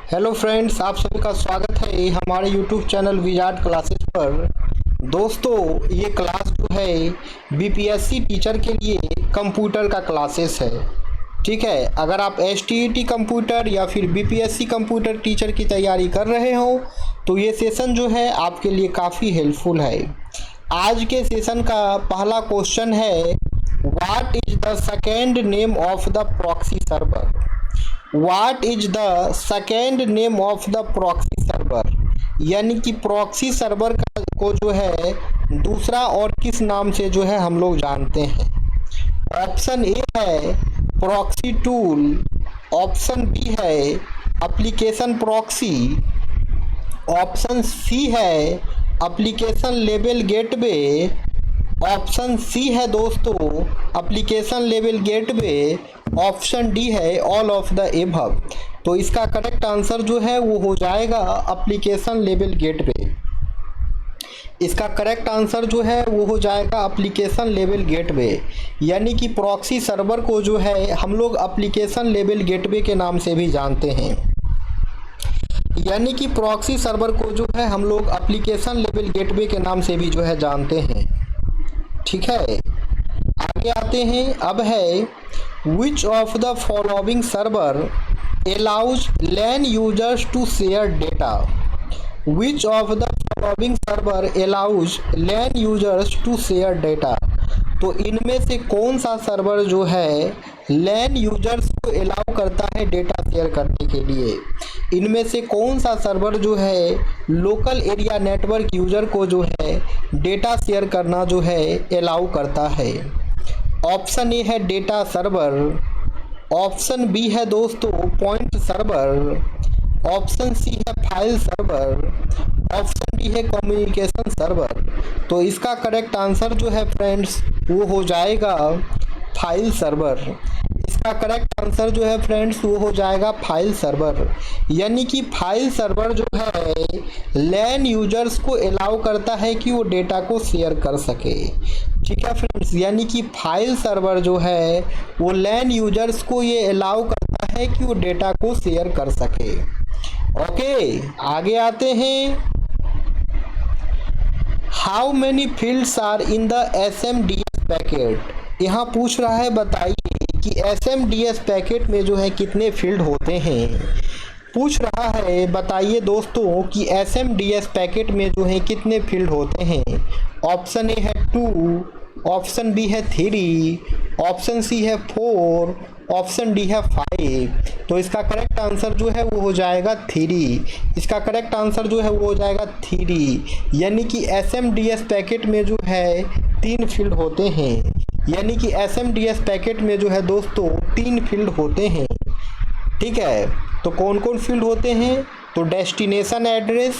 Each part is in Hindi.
हेलो फ्रेंड्स, आप सभी का स्वागत है हमारे यूट्यूब चैनल विजार्ड क्लासेस पर। दोस्तों, ये क्लास जो है बीपीएससी टीचर के लिए कंप्यूटर का क्लासेस है। ठीक है, अगर आप एसटीईटी कंप्यूटर या फिर बीपीएससी कंप्यूटर टीचर की तैयारी कर रहे हो तो ये सेशन जो है आपके लिए काफ़ी हेल्पफुल है। आज के सेशन का पहला क्वेश्चन है, what is the second name of the proxy server. What is the second name of the proxy server, यानी कि प्रॉक्सी सर्वर का को जो है दूसरा और किस नाम से जो है हम लोग जानते हैं। ऑप्शन ए है प्रॉक्सी टूल, ऑप्शन बी है एप्लीकेशन प्रॉक्सी, ऑप्शन सी है application level gateway, option C है दोस्तों application level gateway, option D है ऑल ऑफ द एबव। तो इसका करेक्ट आंसर जो है वो हो जाएगा एप्लीकेशन लेवल गेटवे। इसका करेक्ट आंसर जो है वो हो जाएगा एप्लीकेशन लेवल गेटवे, यानी कि प्रॉक्सी सर्वर को जो है हम लोग एप्लीकेशन लेवल गेटवे के नाम से भी जानते हैं। यानी कि प्रॉक्सी सर्वर को जो है हम लोग एप्लीकेशन लेवल गेटवे के नाम से भी जो है जानते हैं। ठीक है, आगे आते हैं। अब है Which of the following server allows LAN users to share data? Which of the following server allows LAN users to share data? तो इनमें से कौन सा सर्वर जो है LAN यूजर्स को अलाउ करता है डेटा शेयर करने के लिए। इनमें से कौन सा सर्वर जो है लोकल एरिया नेटवर्क यूजर को जो है डेटा शेयर करना जो है अलाउ करता है। ऑप्शन ए है डेटा सर्वर, ऑप्शन बी है दोस्तों पॉइंट सर्वर, ऑप्शन सी है फाइल सर्वर, ऑप्शन डी है कम्युनिकेशन सर्वर। तो इसका करेक्ट आंसर जो है फ्रेंड्स वो हो जाएगा फाइल सर्वर। इसका करेक्ट आंसर जो है फ्रेंड्स वो हो जाएगा फाइल सर्वर, यानी कि फाइल सर्वर जो है लैन यूजर्स को अलाउ करता है कि वो डेटा को शेयर कर सके। ठीक है फ्रेंड्स, यानी कि फाइल सर्वर जो है वो लैन यूजर्स को ये अलाउ करता है कि वो डेटा को शेयर कर सके। ओके, आगे आते हैं। How many fields are in the SMDS packet. यहाँ पूछ रहा है बताइए कि SMDS पैकेट में जो है कितने फील्ड होते हैं। पूछ रहा है बताइए दोस्तों कि SMDS पैकेट में जो है कितने फील्ड होते हैं। ऑप्शन ए है 2, ऑप्शन बी है 3, ऑप्शन सी है 4, ऑप्शन डी है 5। तो इसका करेक्ट आंसर जो है वो हो जाएगा 3। इसका करेक्ट आंसर जो है वो हो जाएगा 3, यानी कि SMDS पैकेट में जो है 3 फील्ड होते हैं। यानी कि SMDS पैकेट में जो है दोस्तों 3 फील्ड होते हैं। ठीक है, तो कौन कौन फील्ड होते हैं? तो डेस्टिनेशन एड्रेस,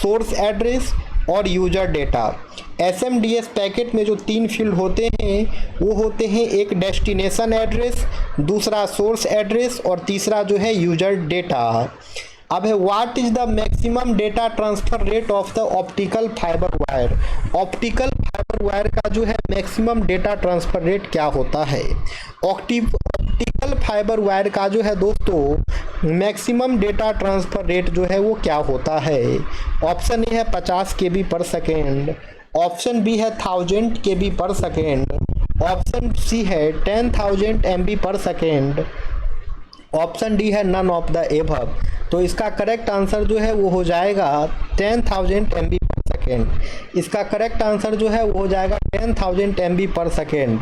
सोर्स एड्रेस और यूजर डेटा। SMDS पैकेट में जो 3 फील्ड होते हैं वो होते हैं एक डेस्टिनेशन एड्रेस, दूसरा सोर्स एड्रेस और तीसरा जो है यूजर डेटा। अब है what is the maximum data transfer rate of the optical fibre wire. Optical fibre wire का जो है मैक्सिमम डेटा ट्रांसफर रेट क्या होता है। ऑप्टिकल फाइबर वायर का जो है दोस्तों मैक्सिमम डेटा ट्रांसफर रेट जो है वो क्या होता है। ऑप्शन ए है 50 KB पर सेकेंड, ऑप्शन बी है 1000 KB पर सेकेंड, ऑप्शन सी है 10,000 MB पर सेकेंड, ऑप्शन डी है नन ऑफ द एबव। तो इसका करेक्ट आंसर जो है वो हो जाएगा 10,000 MB पर सेकेंड। इसका करेक्ट आंसर जो है वो हो जाएगा 10,000 MB पर सेकेंड।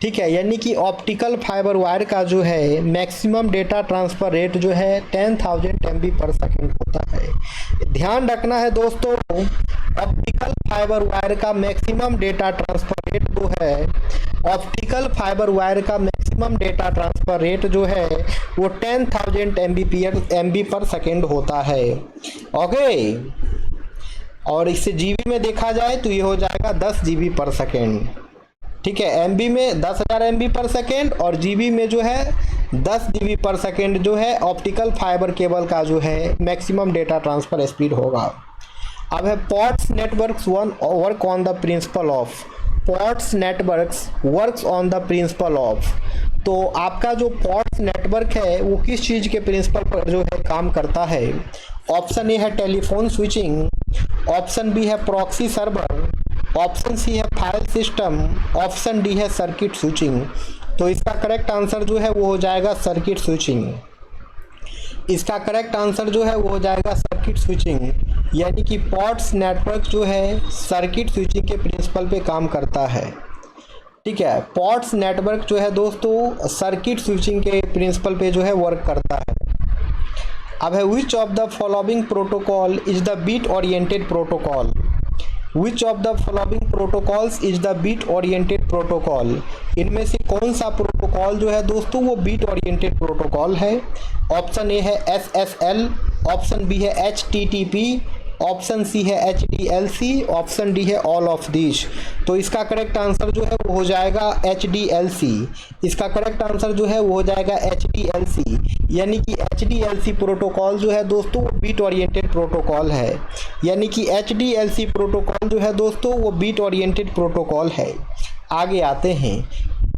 ठीक है, यानी कि ऑप्टिकल फाइबर वायर का जो है मैक्सिमम डेटा ट्रांसफ़र रेट जो है 10,000 MB पर सेकेंड होता है। ध्यान रखना है दोस्तों, ऑप्टिकल फाइबर वायर का मैक्सिमम डेटा ट्रांसफ़र रेट जो है, ऑप्टिकल फाइबर वायर का मैक्सिमम डेटा ट्रांसफ़र रेट जो है वो 10,000 MB पर सेकेंड होता है। ओके, और इससे GB में देखा जाए तो ये हो जाएगा 10 GB पर सेकेंड। ठीक है, MB में 10,000 MB पर सेकेंड और GB में जो है 10 GB पर सेकेंड जो है ऑप्टिकल फाइबर केबल का जो है मैक्सिमम डेटा ट्रांसफ़र स्पीड होगा। अब है pots networks work on the principle of. Pots networks works on the principle of. तो आपका जो पॉड्स नेटवर्क है वो किस चीज़ के प्रिंसिपल पर जो है काम करता है? ऑप्शन ए है टेलीफोन स्विचिंग, ऑप्शन बी है प्रॉक्सी सर्वर, ऑप्शन सी है फाइल सिस्टम, ऑप्शन डी है सर्किट स्विचिंग। तो इसका करेक्ट आंसर जो है वो हो जाएगा सर्किट स्विचिंग। इसका करेक्ट आंसर जो है वो हो जाएगा सर्किट स्विचिंग, यानी कि पॉड्स नेटवर्क जो है सर्किट स्विचिंग के प्रिंसिपल पे काम करता है। ठीक है, पॉड्स नेटवर्क जो है दोस्तों सर्किट स्विचिंग के प्रिंसिपल पे जो है वर्क करता है। अब है which of the following protocol is the bit oriented protocol? Which of the following protocols is the bit oriented protocol? इनमें से कौन सा प्रोटोकॉल जो है दोस्तों वो बीट ओरिएंटेड प्रोटोकॉल है? ऑप्शन ए है SSL, ऑप्शन बी है HTTP, ऑप्शन सी है HDLC, ऑप्शन डी है ऑल ऑफ दिस। तो इसका करेक्ट आंसर जो है वो हो जाएगा HDLC। इसका करेक्ट आंसर जो है वो हो जाएगा HDLC, यानी कि HDLC प्रोटोकॉल जो है दोस्तों वो बीट ओरिएंटेड प्रोटोकॉल है। यानी कि HDLC प्रोटोकॉल जो है दोस्तों वो बीट ओरिएंटेड प्रोटोकॉल है। आगे आते हैं,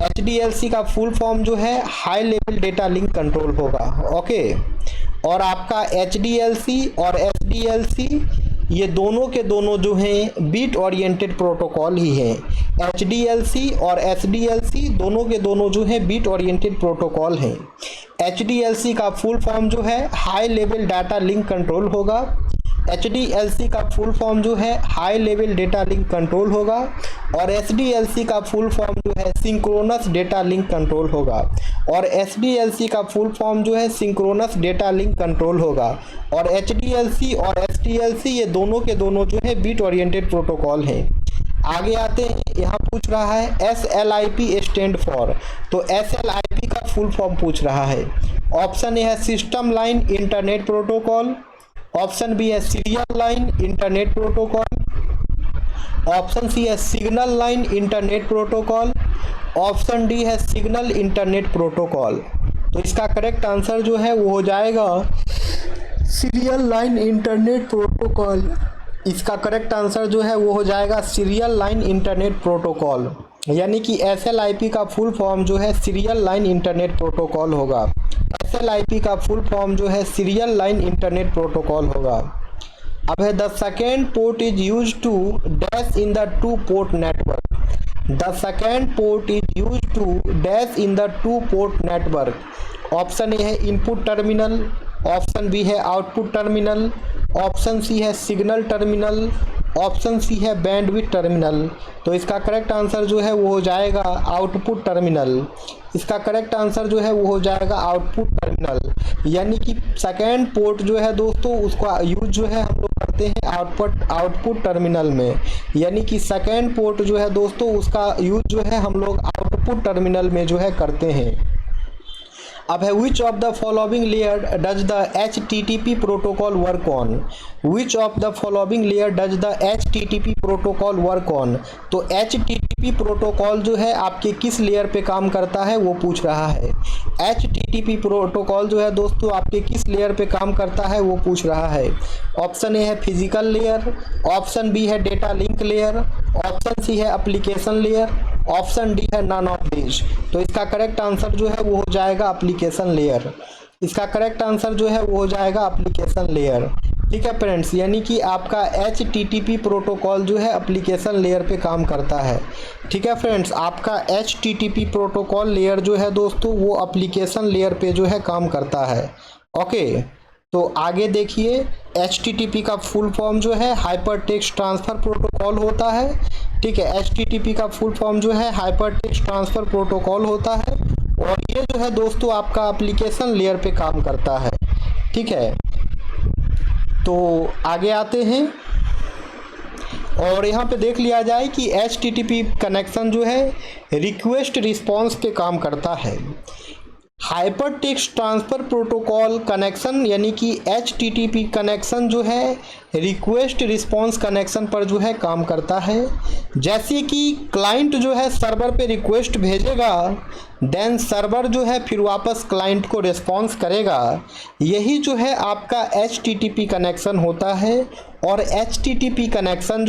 HDLC का फुल फॉर्म जो है high level data link control होगा। ओके, और आपका HDLC और SDLC ये दोनों के दोनों जो हैं बीट ओरिएंटेड प्रोटोकॉल ही हैं। HDLC और SDLC दोनों के दोनों जो हैं बीट ओरिएंटेड प्रोटोकॉल हैं। HDLC का फुल फॉर्म जो है high level data link control होगा। HDLC का फुल फॉर्म जो है high level data link control होगा, और SDLC का फुल फॉर्म जो है सिंक्रोनस डेटा लिंक कंट्रोल होगा, और SDLC का फुल फॉर्म जो है सिंक्रोनस डेटा लिंक कंट्रोल होगा। और HDLC और SDLC ये दोनों के दोनों जो है बीट ओरिएंटेड प्रोटोकॉल हैं। आगे आते हैं, यहाँ पूछ रहा है SLIP स्टैंड फॉर। तो SLIP का फुल फॉर्म पूछ रहा है। ऑप्शन ए है system line internet protocol, option B है serial line internet protocol, option C है signal line internet protocol, option D है सिग्नल इंटरनेट प्रोटोकॉल। तो इसका करेक्ट आंसर जो है वो हो जाएगा सीरियल लाइन इंटरनेट प्रोटोकॉल। इसका करेक्ट आंसर जो है वो हो जाएगा सीरियल लाइन इंटरनेट प्रोटोकॉल, यानी कि SLIP का फुल फॉर्म जो है सीरियल लाइन इंटरनेट प्रोटोकॉल होगा। SLIP का फुल फॉर्म जो है सीरियल लाइन इंटरनेट प्रोटोकॉल होगा। अब है the second port is use to dash in the two port network. The second port is use to dash in the two port network. Option A है इनपुट टर्मिनल, ऑप्शन बी है आउटपुट टर्मिनल, ऑप्शन सी है सिग्नल टर्मिनल, ऑप्शन सी है बैंडविड्थ टर्मिनल। तो इसका करेक्ट आंसर जो है वो हो जाएगा आउटपुट टर्मिनल। इसका करेक्ट आंसर जो है वो हो जाएगा आउटपुट टर्मिनल, यानी कि सेकेंड पोर्ट जो है दोस्तों उसका यूज जो है हम लोग करते हैं आउटपुट टर्मिनल में, यानी कि सेकेंड पोर्ट जो है दोस्तों उसका यूज जो है हम लोग आउटपुट टर्मिनल में जो है करते हैं। अब है which of the following layer does the HTTP protocol work on? Which of the following layer does the HTTP protocol work on? तो HTTP प्रोटोकॉल जो है आपके किस लेयर पे काम करता है वो पूछ रहा है। HTTP प्रोटोकॉल जो है दोस्तों आपके किस लेयर पे काम करता है वो पूछ रहा है। ऑप्शन ए है फिजिकल लेयर, ऑप्शन बी है data link layer, option C है एप्लीकेशन लेयर, ऑप्शन डी है नन ऑफ दिस। तो इसका करेक्ट आंसर जो है वो हो जाएगा एप्लीकेशन लेयर। इसका करेक्ट आंसर जो है वो हो जाएगा एप्लीकेशन लेयर। ठीक है फ्रेंड्स, यानी कि आपका HTTP प्रोटोकॉल जो है एप्लीकेशन लेयर पे काम करता है। ठीक है फ्रेंड्स, आपका HTTP प्रोटोकॉल लेयर जो है दोस्तों वो एप्लीकेशन लेयर पे जो है काम करता है। ओके, तो आगे देखिए, HTTP का फुल फॉर्म जो है हाइपर टेक्स्ट ट्रांसफ़र प्रोटोकॉल होता है। ठीक है, HTTP का फुल फॉर्म जो है हाइपर टेक्स्ट ट्रांसफ़र प्रोटोकॉल होता है, और ये जो है दोस्तों आपका एप्लीकेशन लेयर पे काम करता है। ठीक है, तो आगे आते हैं और यहाँ पे देख लिया जाए कि HTTP कनेक्शन जो है रिक्वेस्ट रिस्पॉन्स पे काम करता है। Hyper text transfer protocol connection यानी कि HTTP कनेक्शन जो है रिक्वेस्ट रिस्पॉन्स कनेक्शन पर जो है काम करता है। जैसे कि क्लाइंट जो है सर्वर पे रिक्वेस्ट भेजेगा देन सर्वर जो है फिर वापस क्लाइंट को रिस्पॉन्स करेगा। यही जो है आपका HTTP कनेक्शन होता है। और HTTP कनेक्शन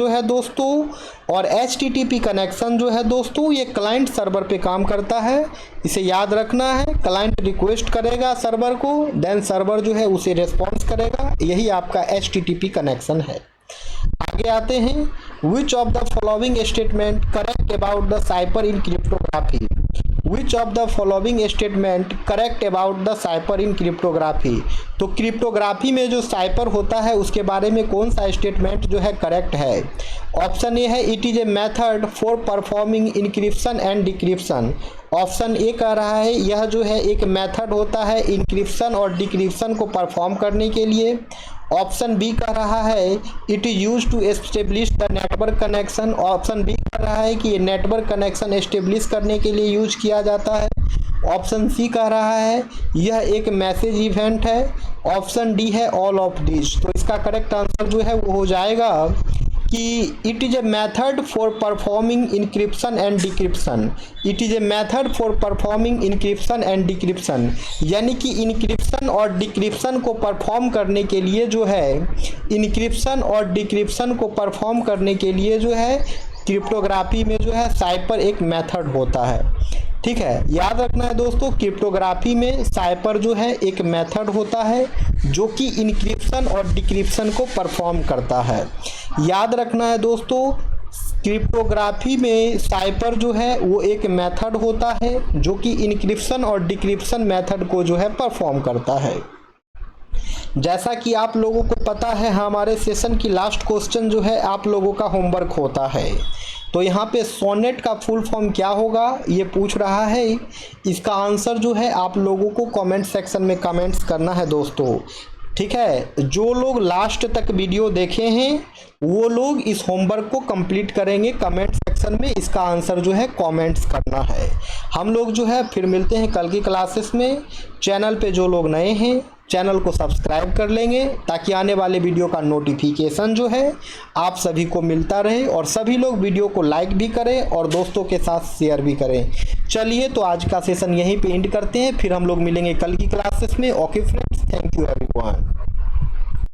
जो है दोस्तों ये क्लाइंट सर्वर पे काम करता है। इसे याद रखना है, क्लाइंट रिक्वेस्ट करेगा सर्वर को, देन सर्वर जो है उसे रिस्पॉन्स करेगा। यही आपका HTTP कनेक्शन है। आगे आते हैं, which of the following statement correct about the cipher in cryptography. Which of the following statement correct about the cipher in cryptography. तो क्रिप्टोग्राफी में जो साइपर होता है उसके बारे में कौन सा स्टेटमेंट जो है करेक्ट है। ऑप्शन ए है it is a method for performing encryption and decryption. Option A कह रहा है यह जो है एक मेथड होता है इनक्रिप्शन और डिक्रिप्शन को परफॉर्म करने के लिए। ऑप्शन बी कह रहा है it is use to establish the network connection. Option B कह रहा है कि ये नेटवर्क कनेक्शन एस्टेब्लिश करने के लिए यूज किया जाता है। ऑप्शन सी कह रहा है यह एक मैसेज इवेंट है। ऑप्शन डी है ऑल ऑफ दिस। तो इसका करेक्ट आंसर जो है वो हो जाएगा कि it is a method for performing encryption and decryption. It is a method for performing encryption and decryption, यानी कि इनक्रिप्शन और डिक्रिप्शन को परफॉर्म करने के लिए जो है क्रिप्टोग्राफी में जो है साइपर एक मेथड होता है। ठीक है, याद रखना है दोस्तों, क्रिप्टोग्राफी में साइपर जो है एक मेथड होता है जो कि इनक्रिप्शन और डिक्रिप्शन को परफॉर्म करता है। याद रखना है दोस्तों, क्रिप्टोग्राफी में साइपर जो है वो एक मेथड होता है जो कि इनक्रिप्शन और डिक्रिप्शन मेथड को जो है परफॉर्म करता है। जैसा कि आप लोगों को पता है, हमारे सेशन की लास्ट क्वेश्चन जो है आप लोगों का होमवर्क होता है। तो यहाँ पे सोनेट का फुल फॉर्म क्या होगा ये पूछ रहा है। इसका आंसर जो है आप लोगों को कमेंट सेक्शन में कमेंट्स करना है दोस्तों। ठीक है, जो लोग लास्ट तक वीडियो देखे हैं वो लोग इस होमवर्क को कंप्लीट करेंगे। कमेंट सेक्शन में इसका आंसर जो है कमेंट्स करना है। हम लोग जो है फिर मिलते हैं कल की क्लासेस में। चैनल पे जो लोग नए हैं चैनल को सब्सक्राइब कर लेंगे ताकि आने वाले वीडियो का नोटिफिकेशन जो है आप सभी को मिलता रहे, और सभी लोग वीडियो को लाइक भी करें और दोस्तों के साथ शेयर भी करें। चलिए तो आज का सेशन यहीं पे एंड करते हैं, फिर हम लोग मिलेंगे कल की क्लासेस में। Okay friends, thank you everyone.